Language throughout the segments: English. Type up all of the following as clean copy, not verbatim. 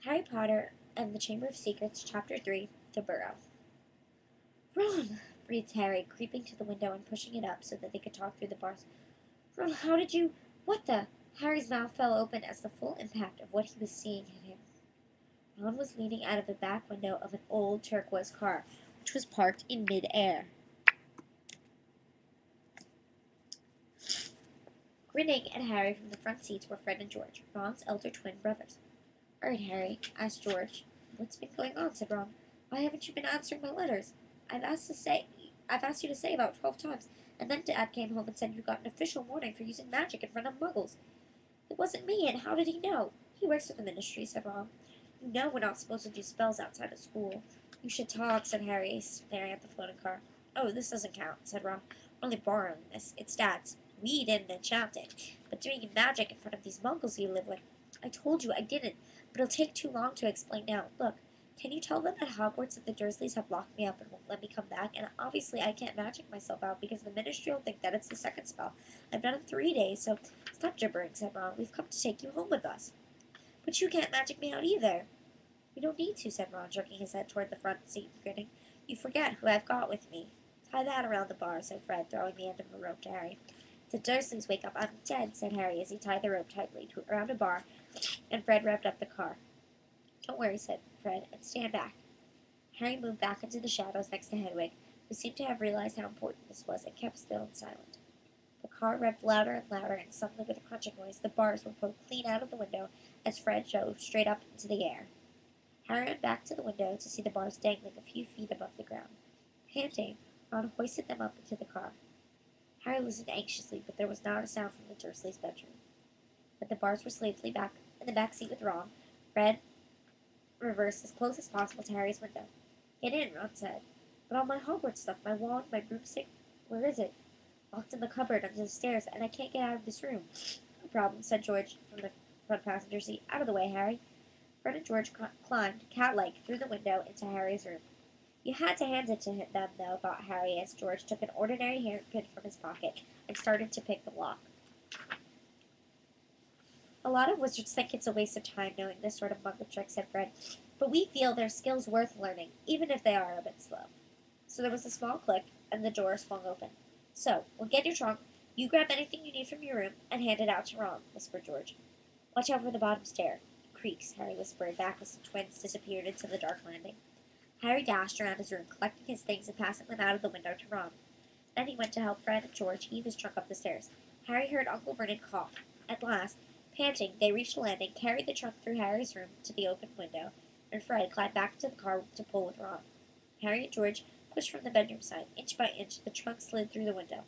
Harry Potter and the Chamber of Secrets, Chapter 3, The Burrow. Ron, breathed Harry, creeping to the window and pushing it up so that they could talk through the bars. Ron, how did you... What the... Harry's mouth fell open as the full impact of what he was seeing hit him. Ron was leaning out of the back window of an old turquoise car, which was parked in mid-air. Grinning at Harry from the front seats were Fred and George, Ron's elder twin brothers. "All right, Harry," asked George. "What's been going on?" said Ron. "Why haven't you been answering my letters? I've asked you to say about 12 times, and then Dad came home and said you got an official warning for using magic in front of Muggles." "It wasn't me, and how did he know?" "He works for the Ministry," said Ron. "You know we're not supposed to do spells outside of school." "You should talk," said Harry, staring at the floating car. "Oh, this doesn't count," said Ron. "We're only borrowing this. It's Dad's. We didn't enchant it. But doing magic in front of these Muggles you live with..." "I told you I didn't, but it'll take too long to explain now. Look, can you tell them at Hogwarts that the Dursleys have locked me up and won't let me come back? And obviously I can't magic myself out because the Ministry will think that it's the second spell. I've done it 3 days, so..." "Stop gibbering," said Ron. "We've come to take you home with us." "But you can't magic me out either." "We don't need to," said Ron, jerking his head toward the front seat and grinning. "You forget who I've got with me." "Tie that around the bar," said Fred, throwing the end of a rope to Harry. "The Dursleys wake up, I'm dead," said Harry as he tied the rope tightly around a bar, and Fred revved up the car. "Don't worry," said Fred, "and stand back." Harry moved back into the shadows next to Hedwig, who seemed to have realized how important this was and kept still and silent. The car revved louder and louder, and suddenly, with a crunching noise, the bars were pulled clean out of the window as Fred dove straight up into the air. Harry went back to the window to see the bars dangling a few feet above the ground. Panting, Ron hoisted them up into the car. Harry listened anxiously, but there was not a sound from the Dursleys' bedroom. When the bars were safely back in the back seat with Ron, Fred reversed as close as possible to Harry's window. "Get in," Ron said. "But all my Hogwarts stuff, my wand, my broomstick, where is it?" "Locked in the cupboard under the stairs, and I can't get out of this room." "No problem," said George from the front passenger seat. "Out of the way, Harry." Fred and George climbed, cat-like, through the window into Harry's room. You had to hand it to them, though, thought Harry, as George took an ordinary hairpin from his pocket and started to pick the lock. "A lot of wizards think it's a waste of time knowing this sort of muggle trick," said Fred, "but we feel they're skills worth learning, even if they are a bit slow." So there was a small click, and the door swung open. "So, we'll get your trunk, you grab anything you need from your room, and hand it out to Ron," whispered George. "Watch out for the bottom stair. It creaks," Harry whispered back as the twins disappeared into the dark landing. Harry dashed around his room, collecting his things and passing them out of the window to Ron. Then he went to help Fred and George heave his trunk up the stairs. Harry heard Uncle Vernon cough. At last, panting, they reached the landing, carried the trunk through Harry's room to the open window, and Fred climbed back into the car to pull with Ron. Harry and George pushed from the bedroom side. Inch by inch, the trunk slid through the window.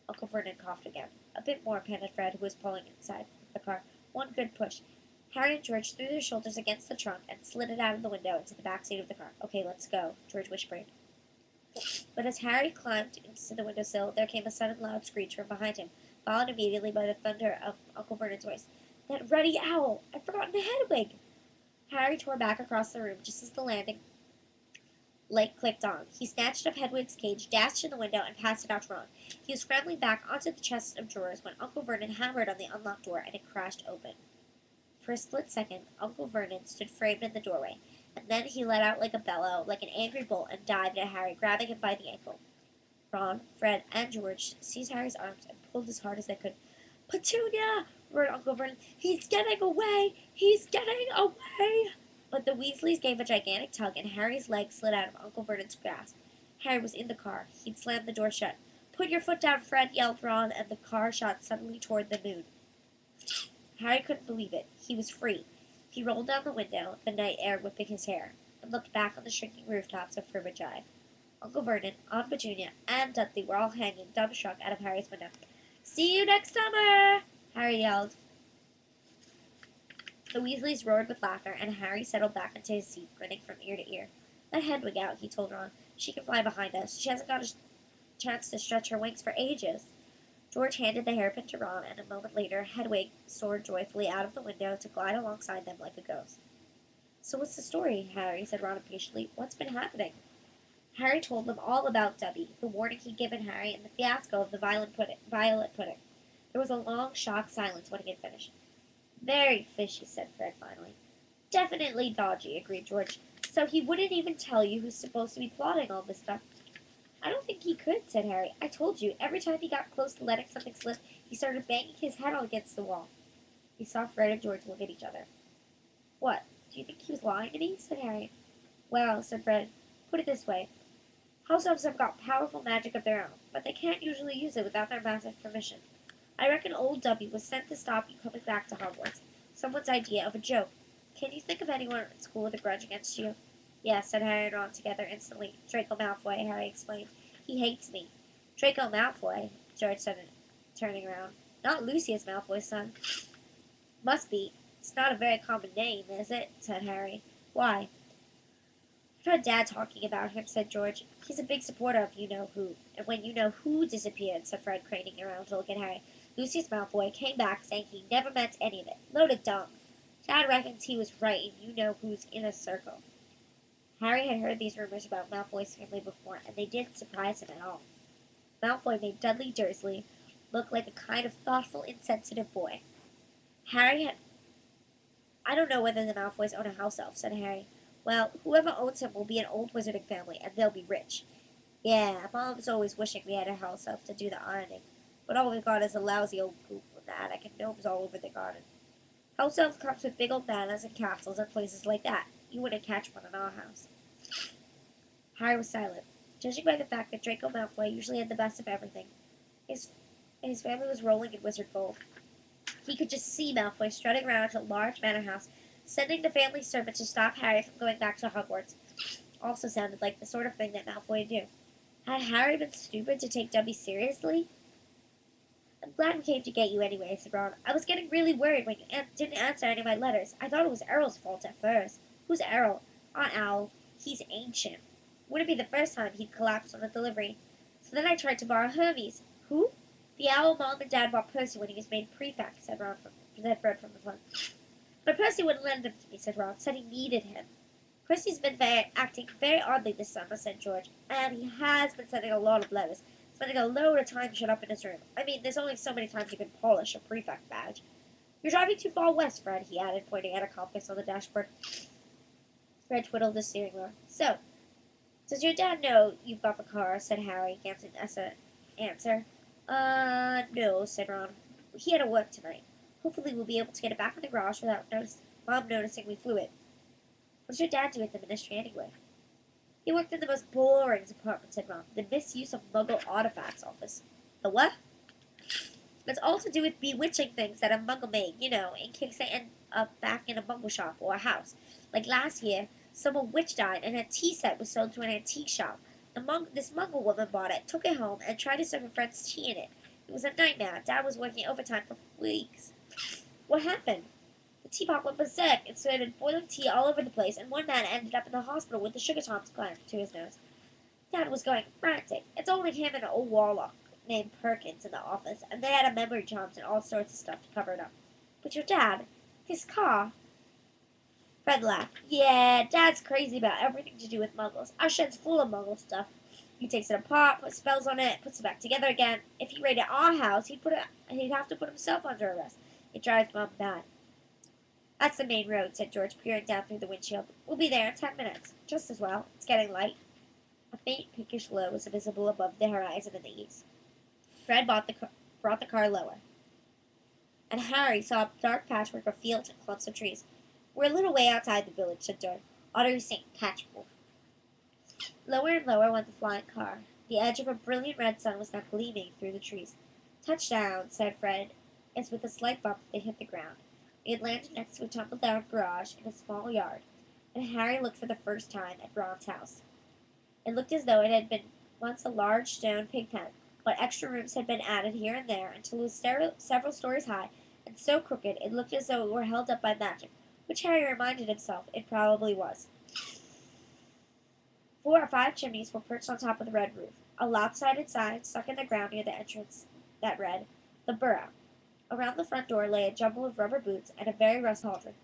Uncle Vernon coughed again. "A bit more," panted Fred, who was pulling inside the car. "One good push." Harry and George threw their shoulders against the trunk and slid it out of the window into the back seat of the car. "Okay, let's go," George whispered. But as Harry climbed into the windowsill, there came a sudden loud screech from behind him, followed immediately by the thunder of Uncle Vernon's voice. "That ruddy owl! I've forgotten the Hedwig!" Harry tore back across the room just as the landing light clicked on. He snatched up Hedwig's cage, dashed to the window, and passed it out to Ron. He was scrambling back onto the chest of drawers when Uncle Vernon hammered on the unlocked door, and it crashed open. For a split second, Uncle Vernon stood framed in the doorway, and then he let out like a bellow, like an angry bull, and dived at Harry, grabbing him by the ankle. Ron, Fred, and George seized Harry's arms and pulled as hard as they could. "Petunia!" roared Uncle Vernon. "He's getting away! He's getting away!" But the Weasleys gave a gigantic tug, and Harry's legs slid out of Uncle Vernon's grasp. Harry was in the car. He'd slammed the door shut. "Put your foot down, Fred!" yelled Ron, and the car shot suddenly toward the moon. Harry couldn't believe it. He was free. He rolled down the window, the night air whipping his hair, and looked back on the shrinking rooftops of Furbage Drive. Uncle Vernon, Aunt Petunia, and Dudley were all hanging dumbstruck out of Harry's window. "See you next summer!" Harry yelled. The Weasleys roared with laughter, and Harry settled back into his seat, grinning from ear to ear. "Let Hedwig out," he told Ron. "She can fly behind us. She hasn't got a chance to stretch her wings for ages." George handed the hairpin to Ron, and a moment later Hedwig soared joyfully out of the window to glide alongside them like a ghost. "So what's the story, Harry?" said Ron impatiently. "What's been happening?" Harry told them all about Dubby, the warning he'd given Harry, and the fiasco of the violet pudding. There was a long, shocked silence when he had finished. "Very fishy," said Fred finally. Definitely dodgy, agreed George. So he wouldn't even tell you who's supposed to be plotting all this stuff. I don't think he could, said Harry. I told you, every time he got close to letting something slip, he started banging his head against the wall. He saw Fred and George look at each other. What? Do you think he was lying to me? Said Harry. Well, said Fred, put it this way. House elves have got powerful magic of their own, but they can't usually use it without their master's permission. I reckon old W was sent to stop you coming back to Hogwarts. Someone's idea of a joke. Can you think of anyone at school with a grudge against you? Yes, said Harry and Ron together instantly. Draco Malfoy, Harry explained. He hates me. Draco Malfoy, George said, turning around. Not Lucius Malfoy's son. Must be. It's not a very common name, is it? Said Harry. Why? I've heard Dad talking about him, said George. He's a big supporter of you-know-who. And when you-know-who disappeared, said Fred, craning around to look at Harry, Lucius Malfoy came back saying he never meant any of it. Loaded dumb. Dad reckons he was right in you-know-who's inner circle. Harry had heard these rumors about Malfoy's family before, and they didn't surprise him at all. Malfoy made Dudley Dursley look like a kind of thoughtful, insensitive boy. Harry had... I don't know whether the Malfoys own a house elf, said Harry. Well, whoever owns him will be an old wizarding family, and they'll be rich. Yeah, Mom's always wishing we had a house elf to do the ironing. But all we've got is a lousy old coop with an attic and gnomes all over the garden. House elves comes with big old manors and castles and places like that. You wouldn't catch one in our house. Harry was silent. Judging by the fact that Draco Malfoy usually had the best of everything, his family was rolling in wizard gold. He could just see Malfoy strutting around a large manor house, sending the family servant to stop Harry from going back to Hogwarts. Also sounded like the sort of thing that Malfoy would do. Had Harry been stupid to take Dobby seriously? I'm glad we came to get you anyway, said Ron. I was getting really worried when you didn't answer any of my letters. I thought it was Errol's fault at first. Who's Errol? Aunt Owl. He's ancient. Wouldn't be the first time he'd collapsed on a delivery. So then I tried to borrow Hermes. Who? The owl Mom and Dad bought Percy when he was made prefect, said Fred from the front. But Percy wouldn't lend him to me, said Ron. Said he needed him. Percy's been acting very oddly this summer, said George. And he has been sending a lot of letters. Spending a load of time shut up in his room. I mean, there's only so many times you can polish a prefect badge. You're driving too far west, Fred, he added, pointing at a compass on the dashboard. Fred twiddled the steering wheel. So, does your dad know you've got the car? Said Harry, guessing as an answer. No, said Ron. He had to work tonight. Hopefully we'll be able to get it back in the garage without Mom noticing we flew it. What does your dad do at the ministry anyway? He worked in the most boring department, said Ron. The misuse of Muggle artifacts office. The what? It's all to do with bewitching things that a Muggle made, in case they end up back in a Muggle shop or a house. Like last year, some witch died and her tea set was sold to an antique shop. This Muggle woman bought it, took it home, and tried to serve her friends tea in it. It was a nightmare. Dad was working overtime for weeks. What happened? The teapot went berserk and started boiling tea all over the place, and one man ended up in the hospital with the sugar tongs clamped to his nose. Dad was going frantic. It's only him and an old warlock named Perkins in the office, and they had a memory charms and all sorts of stuff to cover it up. But your dad, his car... Fred laughed. Yeah, Dad's crazy about everything to do with Muggles. Our shed's full of Muggle stuff. He takes it apart, puts spells on it, puts it back together again. If he raided our house, he'd have to put himself under arrest. It drives Mom mad. That's the main road, said George, peering down through the windshield. We'll be there in 10 minutes. Just as well. It's getting light. A faint pinkish glow was visible above the horizon in the east. Fred brought the car lower, and Harry saw a dark patchwork of fields and clumps of trees. We're a little way outside the village, said George. Otter St. Patchwork. Lower and lower went the flying car. The edge of a brilliant red sun was now gleaming through the trees. Touchdown, said Fred, as with a slight bump they hit the ground. They had landed next to a tumble-down garage in a small yard, and Harry looked for the first time at Ron's house. It looked as though it had been once a large stone pig pen, but extra rooms had been added here and there until it was several stories high, and so crooked it looked as though it were held up by magic, which Harry reminded himself it probably was. 4 or 5 chimneys were perched on top of the red roof. A lopsided sign stuck in the ground near the entrance that read, "The Burrow." Around the front door lay a jumble of rubber boots and a very rusty cauldron.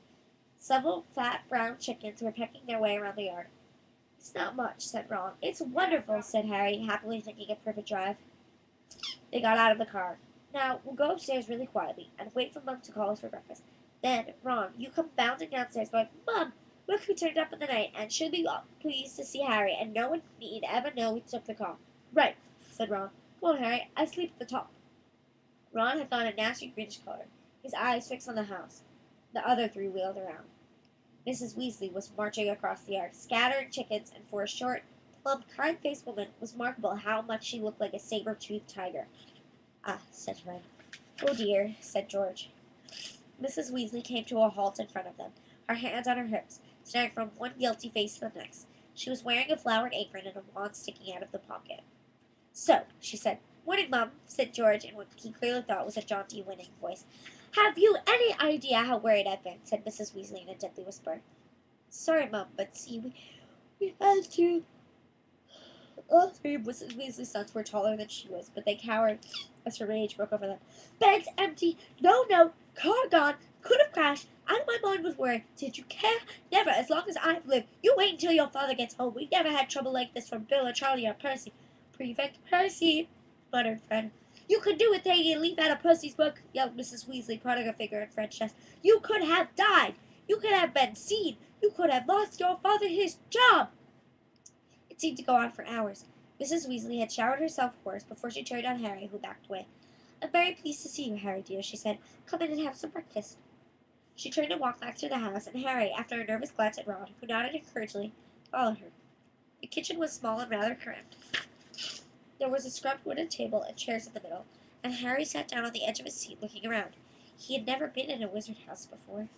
Several fat brown chickens were pecking their way around the yard. It's not much, said Ron. It's wonderful, said Harry, happily thinking a perfect drive. They got out of the car. Now, we'll go upstairs really quietly and wait for Mum to call us for breakfast. Then, Ron, you come bounding downstairs going, Mom, look who turned up in the night, and should be pleased to see Harry, and no one need ever know we took the call. Right, said Ron. Come on, Harry, I sleep at the top. Ron had gone a nasty greenish color, his eyes fixed on the house. The other three wheeled around. Mrs. Weasley was marching across the yard, scattering chickens, and for a short, plump, kind-faced woman, it was remarkable how much she looked like a saber-toothed tiger. Ah, said Fred. Oh dear, said George. Mrs. Weasley came to a halt in front of them, her hands on her hips, staring from one guilty face to the next. She was wearing a flowered apron and a wand sticking out of the pocket. So, she said. Morning, Mum, said George in what he clearly thought was a jaunty, winning voice. Have you any idea how worried I've been? Said Mrs. Weasley in a deadly whisper. Sorry, Mum, but see, we had to. All three of Mrs. Weasley's sons were taller than she was, but they cowered as her rage broke over them. Bed's empty. No note. Car gone. Could have crashed. Out of my mind with worry. Did you care? Never, as long as I've lived. You wait until your father gets home. We never had trouble like this from Bill or Charlie or Percy. Prefect Percy, muttered Fred. You could do with taking a leaf out of Percy's book, yelled Mrs. Weasley, prodding a finger in Fred's chest. You could have died. You could have been seen. You could have lost your father his job. It seemed to go on for hours. Mrs. Weasley had showered herself worse before she turned on Harry, who backed away. I'm very pleased to see you, Harry, dear, she said. Come in and have some breakfast. She turned and walked back to the house, and Harry, after a nervous glance at Ron, who nodded encouragingly, followed her. The kitchen was small and rather cramped. There was a scrubbed wooden table and chairs in the middle, and Harry sat down on the edge of his seat, looking around. He had never been in a wizard house before.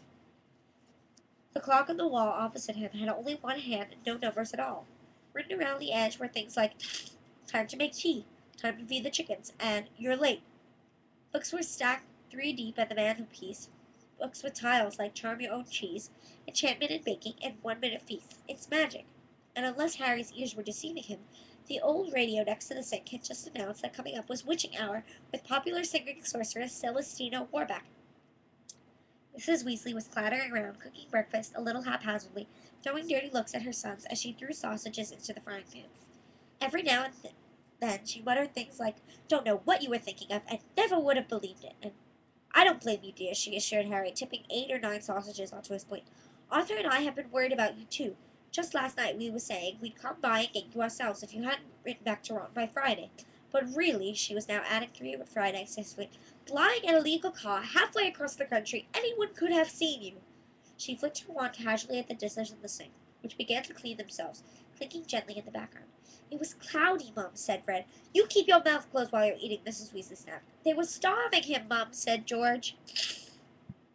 The clock on the wall opposite him had only one hand and no numbers at all. Written around the edge were things like, time to make tea, time to feed the chickens, and you're late. Books were stacked 3 deep at the mantelpiece. Books with titles like Charm Your Own Cheese, Enchantment in Baking, and 1 Minute Feast. It's magic. And unless Harry's ears were deceiving him, the old radio next to the sink had just announced that coming up was Witching Hour with popular singing sorceress Celestina Warbeck. Mrs. Weasley was clattering around, cooking breakfast a little haphazardly, throwing dirty looks at her sons as she threw sausages into the frying pan. Every now and then she muttered things like, Don't know what you were thinking of, and never would have believed it, and I don't blame you, dear, she assured Harry, tipping 8 or 9 sausages onto his plate. Arthur and I have been worried about you, too. Just last night we were saying we'd come by and get you ourselves if you hadn't written back to Ron by Friday. But really, she was now adding 3 with Friday successfully, flying in a legal car halfway across the country, anyone could have seen you. She flicked her wand casually at the dishes in the sink, which began to clean themselves, clinking gently in the background. It was cloudy, Mum, said Fred. You keep your mouth closed while you're eating, Mrs. Weasley snapped. They were starving him, Mum, said George.